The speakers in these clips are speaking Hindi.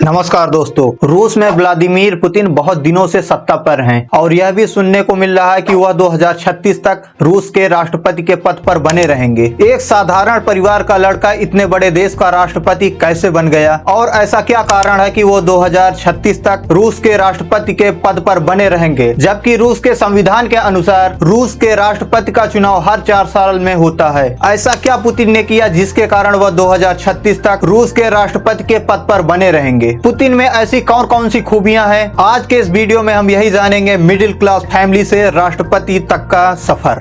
नमस्कार दोस्तों। रूस में व्लादिमीर पुतिन बहुत दिनों से सत्ता पर हैं और यह भी सुनने को मिल रहा है कि वह 2036 तक रूस के राष्ट्रपति के पद पर बने रहेंगे। एक साधारण परिवार का लड़का इतने बड़े देश का राष्ट्रपति कैसे बन गया और ऐसा क्या कारण है कि वो 2036 तक रूस के राष्ट्रपति के पद पर बने रहेंगे, जबकि रूस के संविधान के अनुसार रूस के राष्ट्रपति का चुनाव हर 4 साल में होता है। ऐसा क्या पुतिन ने किया जिसके कारण वह 2036 तक रूस के राष्ट्रपति के पद पर बने रहेंगे? पुतिन में ऐसी कौन कौन सी खूबियां हैं? आज के इस वीडियो में हम यही जानेंगे। मिडिल क्लास फैमिली से राष्ट्रपति तक का सफर।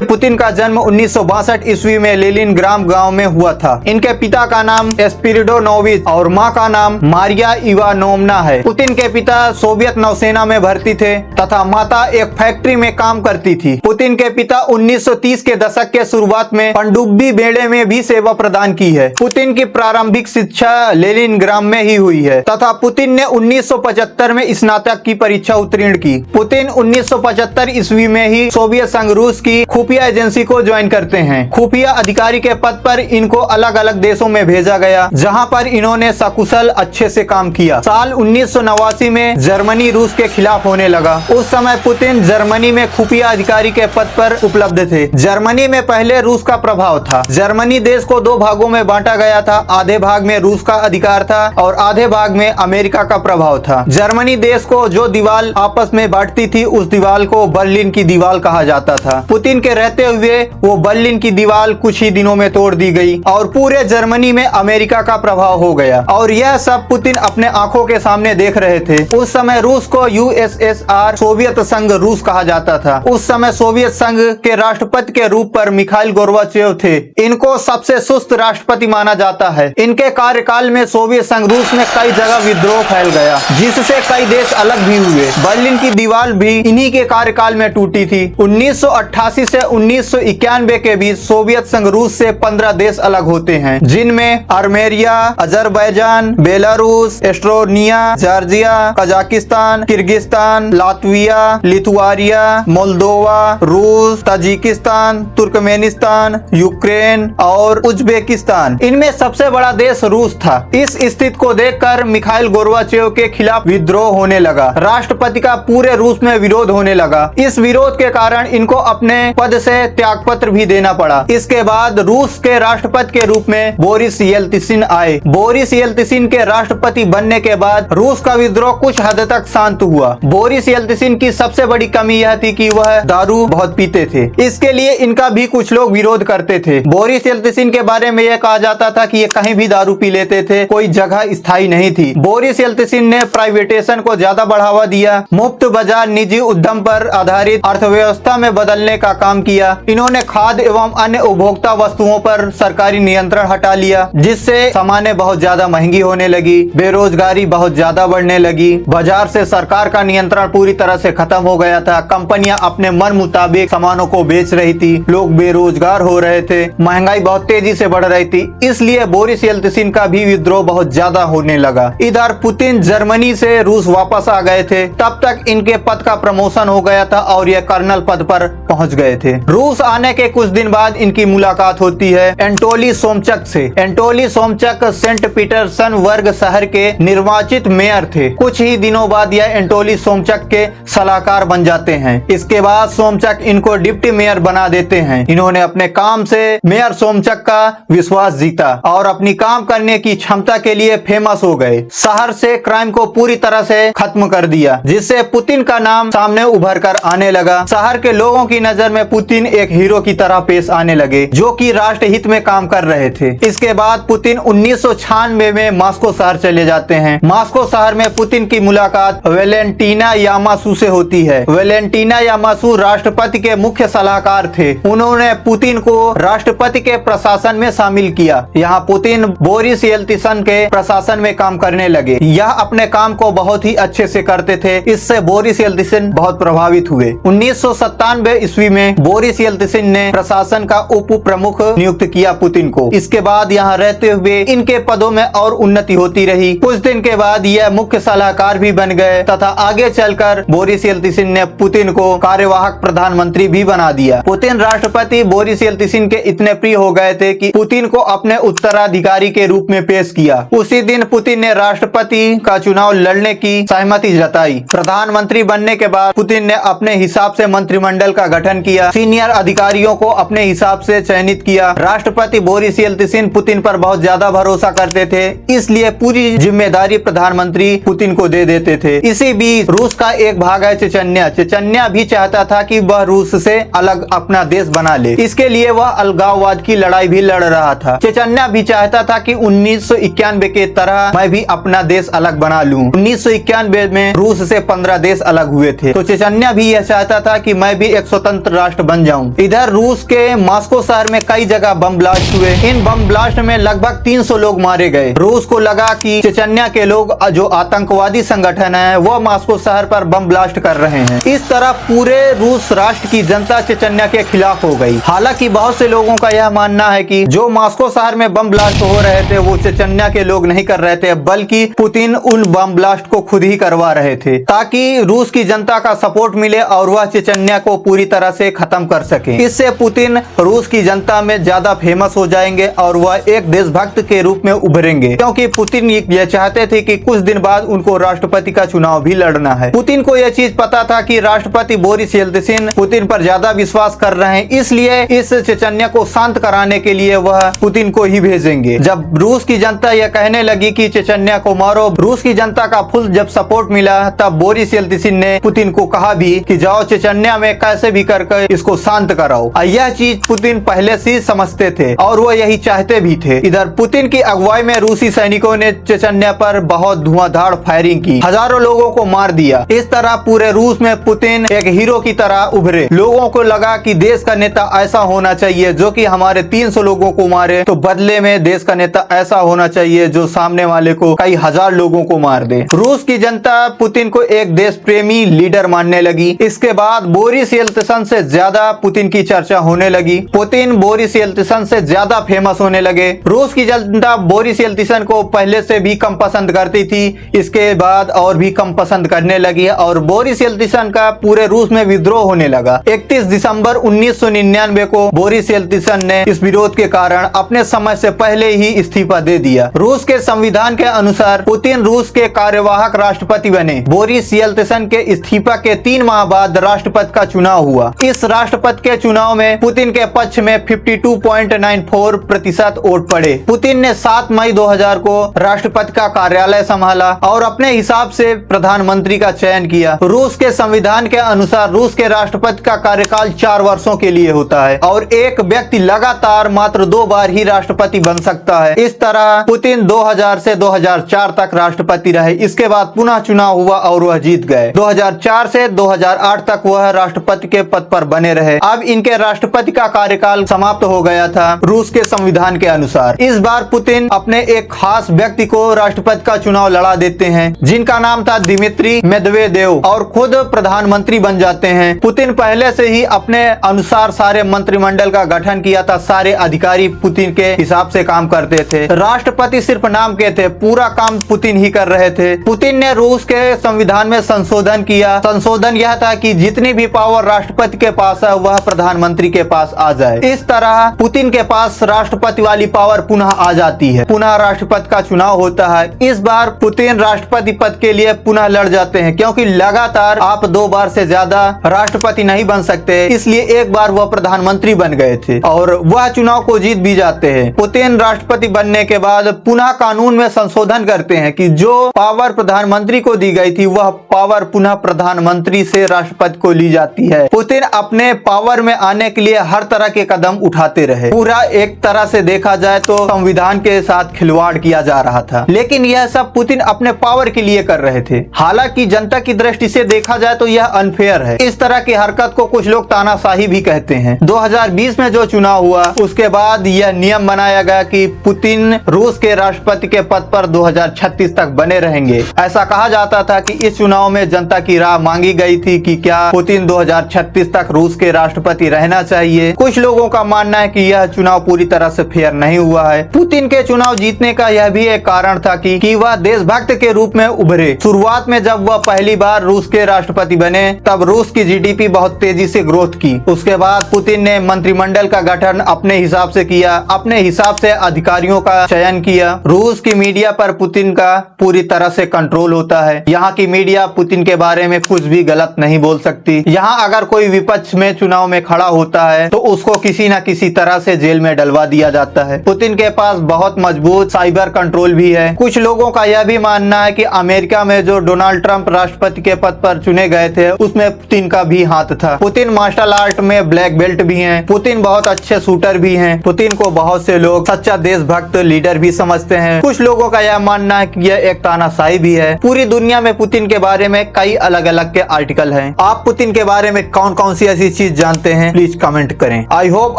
पुतिन का जन्म 1962 ईस्वी में लेनिनग्राड गांव में हुआ था। इनके पिता का नाम स्पिरिडोनोविच और मां का नाम मारिया इवानोवना है। पुतिन के पिता सोवियत नौसेना में भर्ती थे तथा माता एक फैक्ट्री में काम करती थी। पुतिन के पिता 1930 के दशक के शुरुआत में पनडुब्बी बेड़े में भी सेवा प्रदान की है। पुतिन की प्रारंभिक शिक्षा लेनिनग्राड में ही हुई है तथा पुतिन ने 1975 में स्नातक की परीक्षा उत्तीर्ण की। पुतिन 1975 ईस्वी में ही सोवियत संघ रूस की खुफिया एजेंसी को ज्वाइन करते हैं। खुफिया अधिकारी के पद पर इनको अलग अलग देशों में भेजा गया, जहां पर इन्होंने सकुशल अच्छे से काम किया। साल 1989 में जर्मनी रूस के खिलाफ होने लगा। उस समय पुतिन जर्मनी में खुफिया अधिकारी के पद पर उपलब्ध थे। जर्मनी में पहले रूस का प्रभाव था। जर्मनी देश को 2 भागों में बांटा गया था। आधे भाग में रूस का अधिकार था और आधे भाग में अमेरिका का प्रभाव था। जर्मनी देश को जो दीवार आपस में बांटती थी उस दीवार को बर्लिन की दीवार कहा जाता था। पुतिन के रहते हुए वो बर्लिन की दीवार कुछ ही दिनों में तोड़ दी गई और पूरे जर्मनी में अमेरिका का प्रभाव हो गया और यह सब पुतिन अपने आंखों के सामने देख रहे थे। उस समय रूस को यूएसएसआर सोवियत संघ रूस कहा जाता था। उस समय सोवियत संघ के राष्ट्रपति के रूप पर मिखाइल गोर्बाचेव थे। इनको सबसे सुस्त राष्ट्रपति माना जाता है। इनके कार्यकाल में सोवियत संघ रूस में कई जगह विद्रोह फैल गया, जिससे कई देश अलग भी हुए। बर्लिन की दीवार भी इन्हीं के कार्यकाल में टूटी थी। 1988 से 1991 के बीच सोवियत संघ रूस से 15 देश अलग होते हैं, जिनमें Armenia, Azerbaijan, Belarus, Estonia, Georgia, Kazakhstan, Kyrgyzstan, Latvia, Lithuania, Moldova, रूस, ताजिकिस्तान, तुर्कमेनिस्तान, यूक्रेन और उज्बेकिस्तान। इनमें सबसे बड़ा देश रूस था। इस स्थिति को देखकर मिखाइल गोर्बाचेव के खिलाफ विद्रोह होने लगा। राष्ट्रपति का पूरे रूस में विरोध होने लगा। इस विरोध के कारण इनको अपने पद से त्यागपत्र भी देना पड़ा। इसके बाद रूस के राष्ट्रपति के रूप में बोरिस येल्त्सिन आए। बोरिस येल्त्सिन के राष्ट्रपति बनने के बाद रूस का विद्रोह कुछ हद तक शांत हुआ। बोरिस येल्त्सिन की सबसे बड़ी कमी यह थी कि वह दारू बहुत पीते थे। इसके लिए इनका भी कुछ लोग विरोध करते थे। बोरिस येल्त्सिन के बारे में यह कहा जाता था कि ये कहीं भी दारू पी लेते थे, कोई जगह स्थायी नहीं थी। बोरिस येल्त्सिन ने प्राइवेटेशन को ज्यादा बढ़ावा दिया, मुफ्त बाजार, निजी उद्यम पर आधारित अर्थव्यवस्था में बदलने का काम किया। इन्होंने खाद्य एवं अन्य उपभोक्ता वस्तुओं पर सरकारी नियंत्रण हटा लिया, जिससे सामानें बहुत ज्यादा महंगी होने लगी, बेरोजगारी बहुत ज्यादा बढ़ने लगी, बाजार से सरकार का नियंत्रण पूरी तरह से खत्म हो गया था। कंपनियां अपने मन मुताबिक सामानों को बेच रही थी, लोग बेरोजगार हो रहे थे, महंगाई बहुत तेजी से बढ़ रही थी। इसलिए बोरिस येल्त्सिन का भी विद्रोह बहुत ज्यादा होने लगा। इधर पुतिन जर्मनी से रूस वापस आ गए थे। तब तक इनके पद का प्रमोशन हो गया था और ये कर्नल पद पर पहुंच गए थे। रूस आने के कुछ दिन बाद इनकी मुलाकात होती है एंटोली सोमचक से। एंटोली सोमचक सेंट पीटर्सबर्ग शहर के निर्वाचित मेयर थे। कुछ ही दिनों बाद यह एंटोली सोमचक के सलाहकार बन जाते हैं। इसके बाद सोमचक इनको डिप्टी मेयर बना देते हैं। इन्होंने अपने काम से मेयर सोमचक का विश्वास जीता और अपनी काम करने की क्षमता के लिए फेमस हो गए। शहर से क्राइम को पूरी तरह से खत्म कर दिया, जिससे पुतिन का नाम सामने उभर कर आने लगा। शहर के लोगों की नजर में पुतिन एक हीरो की तरह पेश आने लगे, जो कि राष्ट्र हित में काम कर रहे थे। इसके बाद पुतिन 1996 में मॉस्को शहर चले जाते हैं। मॉस्को शहर में पुतिन की मुलाकात वेलेंटीना यामासू से होती है। वेलेंटीना यामासू राष्ट्रपति के मुख्य सलाहकार थे। उन्होंने पुतिन को राष्ट्रपति के प्रशासन में शामिल किया। यहाँ पुतिन बोरिस येल्त्सिन के प्रशासन में काम करने लगे। यह अपने काम को बहुत ही अच्छे से करते थे। इससे बोरिस येल्त्सिन बहुत प्रभावित हुए। 1997 ईस्वी में बोरिस येल्त्सिन ने प्रशासन का उप प्रमुख नियुक्त किया पुतिन को। इसके बाद यहाँ रहते हुए इनके पदों में और उन्नति होती रही। कुछ दिन के बाद यह मुख्य सलाहकार भी बन गए तथा आगे चलकर बोरिस येल्त्सिन ने पुतिन को कार्यवाहक प्रधानमंत्री भी बना दिया। पुतिन राष्ट्रपति बोरिस येल्त्सिन के इतने प्रिय हो गए थे कि पुतिन को अपने उत्तराधिकारी के रूप में पेश किया। उसी दिन पुतिन ने राष्ट्रपति का चुनाव लड़ने की सहमति जताई। प्रधानमंत्री बनने के बाद पुतिन ने अपने हिसाब से मंत्रिमंडल का गठन किया, सीनियर अधिकारियों को अपने हिसाब से चयनित किया। राष्ट्रपति बोरिस येल्त्सिन पुतिन पर बहुत ज्यादा भरोसा करते थे, इसलिए पूरी जिम्मेदारी प्रधानमंत्री पुतिन को दे देते थे। इसी बीच रूस का एक भाग है चेचन्या। चेचन्या भी चाहता था कि वह रूस से अलग अपना देश बना ले। इसके लिए वह अलगाववाद की लड़ाई भी लड़ रहा था। चेचन्या भी चाहता था कि 1991 के तरह मैं भी अपना देश अलग बना लूं। 1991 में रूस से 15 देश अलग हुए थे, तो चेचन्या भी यह चाहता था कि मैं भी एक स्वतंत्र राष्ट्र बन जाऊं। इधर रूस के मॉस्को शहर में कई जगह बम ब्लास्ट हुए। इन बम ब्लास्ट में लगभग 300 लोग मारे गए। रूस को लगा कि चेचन्या के लोग जो आतंकवादी संगठन है वो मॉस्को शहर पर बम ब्लास्ट कर रहे हैं। इस तरह पूरे रूस राष्ट्र की जनता चेचन्या के खिलाफ हो गई। हालांकि बहुत से लोगों का यह मानना है कि जो मॉस्को शहर में बम ब्लास्ट हो रहे थे वो चेचन्या के लोग नहीं कर रहे थे, बल्कि पुतिन उन बम ब्लास्ट को खुद ही करवा रहे थे ताकि रूस की जनता का सपोर्ट मिले और वह चेचन्या को पूरी तरह से खत्म कर सके। इससे पुतिन रूस की जनता में ज्यादा फेमस हो जाएंगे और वह एक देशभक्त के रूप में उभरेंगे, क्योंकि पुतिन ये चाहते थे कि कुछ दिन बाद उनको राष्ट्रपति का चुनाव भी लड़ना है। पुतिन को यह चीज पता था कि राष्ट्रपति बोरिस येल्त्सिन पुतिन पर ज्यादा विश्वास कर रहे हैं, इसलिए इस चेचन्या को शांत कराने के लिए वह पुतिन को ही भेजेंगे। जब रूस की जनता यह कहने लगी कि चेचन्या को मारो, रूस की जनता का फुल जब सपोर्ट मिला, तब बोरिस येल्त्सिन ने पुतिन को कहा भी कि जाओ चेचन्या में कैसे भी करके इसको शांत कराओ। यह चीज पुतिन पहले से समझते थे और वो यही चाहते भी थे। इधर पुतिन की अगुवाई में रूसी सैनिकों ने चेचन्या पर बहुत धुआंधार फायरिंग की, हजारों लोगों को मार दिया। इस तरह पूरे रूस में पुतिन एक हीरो की तरह उभरे। लोगों को लगा कि देश का नेता ऐसा होना चाहिए जो कि हमारे 300 लोगों को मारे, तो बदले में देश का नेता ऐसा होना चाहिए जो सामने वाले को कई हजार लोगों को मार दे। रूस की जनता पुतिन को एक देश प्रेमी लीडर मानने लगी। इसके बाद बोरिस येल्त्सिन से ज्यादा पुतिन की चर्चा होने लगी। पुतिन बोरिस येल्त्सिन से ज्यादा फेमस होने लगे। रूस की जनता बोरिस येल्त्सिन को पहले से भी कम पसंद करती थी, इसके बाद और भी कम पसंद करने लगी और बोरिस येल्त्सिन का पूरे रूस में विद्रोह होने लगा। 31 दिसंबर 1999 को बोरिस येल्त्सिन ने इस विरोध के कारण अपने समय से पहले ही इस्तीफा दे दिया। रूस के संविधान के अनुसार पुतिन रूस के कार्यवाहक राष्ट्रपति बने। बोरिस येल्त्सिन के इस्तीफा के 3 माह बाद राष्ट्रपति का चुनाव हुआ। इस राष्ट्रपति के चुनाव में पुतिन के पक्ष में 52.94% वोट पड़े। पुतिन ने 7 मई 2000 को राष्ट्रपति का कार्यालय संभाला और अपने हिसाब से प्रधानमंत्री का चयन किया। रूस के संविधान के अनुसार रूस के राष्ट्रपति का कार्यकाल 4 वर्षों के लिए होता है और एक व्यक्ति लगातार मात्र 2 बार ही राष्ट्रपति बन सकता है। इस तरह पुतिन 2000 से 2004 तक राष्ट्रपति रहे। इसके बाद पुनः चुनाव हुआ और वह जीत गए। 2004 से 2008 तक वह राष्ट्रपति के पद पर बने रहे। अब इनके राष्ट्रपति का कार्यकाल समाप्त हो गया था रूस के संविधान के अनुसार। इस बार पुतिन अपने एक खास व्यक्ति को राष्ट्रपति का चुनाव लड़ा देते हैं, जिनका नाम था दिमित्री मेदवेदेव, और खुद प्रधानमंत्री बन जाते हैं। पुतिन पहले से ही अपने अनुसार सारे मंत्रिमंडल का गठन किया था। सारे अधिकारी पुतिन के हिसाब से काम करते थे। राष्ट्रपति सिर्फ नाम के थे, पूरा काम पुतिन ही कर रहे थे। पुतिन ने रूस के संविधान में संशोधन किया। संशोधन यह था कि जितनी भी पावर राष्ट्रपति के पास है वह प्रधानमंत्री के पास आ जाए। इस तरह पुतिन के पास राष्ट्रपति वाली पावर पुनः आ जाती है। पुनः राष्ट्रपति का चुनाव होता है। इस बार पुतिन राष्ट्रपति पद के लिए पुनः लड़ जाते हैं, क्योंकि लगातार आप 2 बार से ज्यादा राष्ट्रपति नहीं बन सकते, इसलिए एक बार वह प्रधानमंत्री बन गए थे और वह चुनाव को जीत भी जाते हैं। पुतिन राष्ट्रपति बनने के बाद पुनः कानून में संशोधन करते हैं कि जो पावर प्रधानमंत्री को दी गई थी वह पावर पुनः प्रधानमंत्री से राष्ट्रपति को ली जाती है। पुतिन अपने पावर में आने के लिए हर तरह के कदम उठाते रहे। पूरा एक तरह से देखा जाए तो संविधान के साथ खिलवाड़ किया जा रहा था, लेकिन यह सब पुतिन अपने पावर के लिए कर रहे थे। हालांकि जनता की दृष्टि से देखा जाए तो यह अनफेयर है। इस तरह की हरकत को कुछ लोग तानाशाही भी कहते हैं। 2020 में जो चुनाव हुआ उसके बाद यह नियम बनाया गया कि पुतिन रूस के राष्ट्रपति के पद पर 2036 तक बने रहेंगे। ऐसा कहा जाता था कि इस चुनाव में जनता की राय मांगी गई थी कि क्या पुतिन 2036 तक रूस के राष्ट्रपति रहना चाहिए। कुछ लोगों का मानना है कि यह चुनाव पूरी तरह से फेयर नहीं हुआ है। पुतिन के चुनाव जीतने का यह भी एक कारण था कि वह देशभक्त के रूप में उभरे। शुरुआत में जब वह पहली बार रूस के राष्ट्रपति बने तब रूस की जीडीपी बहुत तेजी से ग्रोथ की। उसके बाद पुतिन ने मंत्रिमंडल का गठन अपने हिसाब से किया, अपने हिसाब से अधिकारियों का चयन किया। रूस की मीडिया पर पुतिन का पूरी तरह से कंट्रोल होता है। यहाँ की मीडिया पुतिन के बारे में कुछ भी गलत नहीं बोल सकती। यहाँ अगर कोई विपक्ष में चुनाव में खड़ा होता है तो उसको किसी न किसी तरह से जेल में डलवा दिया जाता है। पुतिन के पास बहुत मजबूत साइबर कंट्रोल भी है। कुछ लोगों का यह भी मानना है कि अमेरिका में जो डोनाल्ड ट्रंप राष्ट्रपति के पद पर चुने गए थे उसमें पुतिन का भी हाथ था। पुतिन मार्शल आर्ट में ब्लैक बेल्ट भी हैं। पुतिन बहुत अच्छे शूटर भी हैं। पुतिन को बहुत से लोग सच्चा देशभक्त लीडर भी समझते हैं। कुछ लोगों का यह मानना है कि यह एक तानाशाही भी है। पूरी दुनिया में पुतिन के बारे में कई अलग अलग के आर्टिकल हैं। आप पुतिन के बारे में कौन कौन सी ऐसी चीज जानते हैं, प्लीज कमेंट करें। आई होप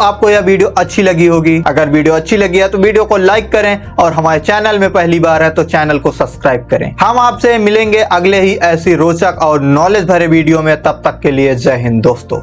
आपको यह वीडियो अच्छी लगी होगी। अगर वीडियो अच्छी लगी है तो वीडियो को लाइक करें और हमारे चैनल में पहली बार है तो चैनल को सब्सक्राइब करें। हम आपसे मिलेंगे अगले ही ऐसी रोचक और नॉलेज भरे वीडियो में। तब तक के लिए जय हिंद दोस्तों।